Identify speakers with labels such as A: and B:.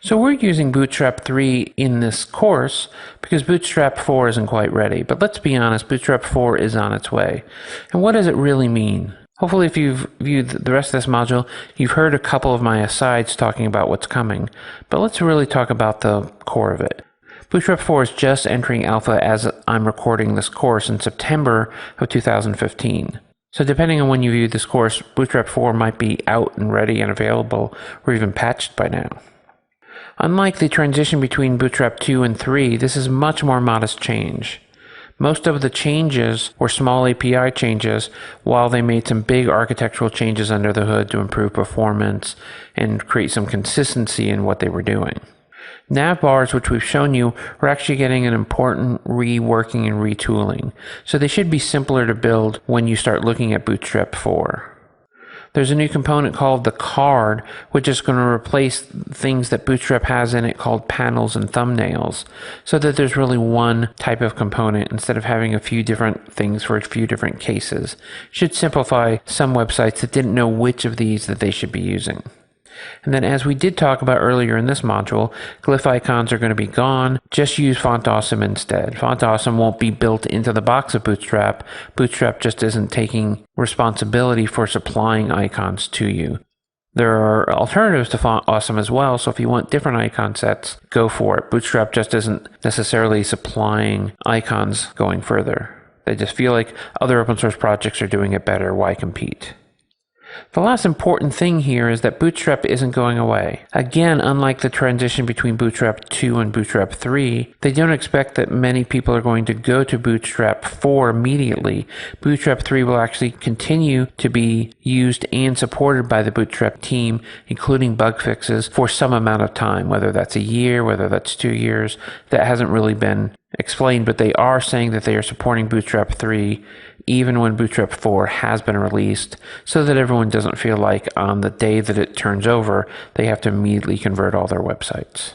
A: So we're using Bootstrap 3 in this course because Bootstrap 4 isn't quite ready. But let's be honest, Bootstrap 4 is on its way. And what does it really mean? Hopefully if you've viewed the rest of this module, you've heard a couple of my asides talking about what's coming. But let's really talk about the core of it. Bootstrap 4 is just entering alpha as I'm recording this course in September of 2015. So depending on when you view this course, Bootstrap 4 might be out and ready and available or even patched by now. Unlike the transition between Bootstrap 2 and 3, this is much more modest change. Most of the changes were small API changes, while they made some big architectural changes under the hood to improve performance and create some consistency in what they were doing. Nav bars, which we've shown you, are actually getting an important reworking and retooling, so they should be simpler to build when you start looking at Bootstrap 4. There's a new component called the card, which is going to replace things that Bootstrap has in it called panels and thumbnails, so that there's really one type of component instead of having a few different things for a few different cases. It should simplify some websites that didn't know which of these that they should be using. And then, as we did talk about earlier in this module, glyph icons are going to be gone. Just use Font Awesome instead. Font Awesome won't be built into the box of Bootstrap. Bootstrap just isn't taking responsibility for supplying icons to you. There are alternatives to Font Awesome as well, so if you want different icon sets, go for it. Bootstrap just isn't necessarily supplying icons going further. They just feel like other open source projects are doing it better. Why compete? The last important thing here is that Bootstrap isn't going away. Again, unlike the transition between Bootstrap 2 and Bootstrap 3, they don't expect that many people are going to go to Bootstrap 4 immediately. Bootstrap 3 will actually continue to be used and supported by the Bootstrap team, including bug fixes, for some amount of time, whether that's a year, whether that's 2 years. That hasn't really been explained, but they are saying that they are supporting Bootstrap 3 even when Bootstrap 4 has been released, so that everyone doesn't feel like on the day that it turns over, they have to immediately convert all their websites.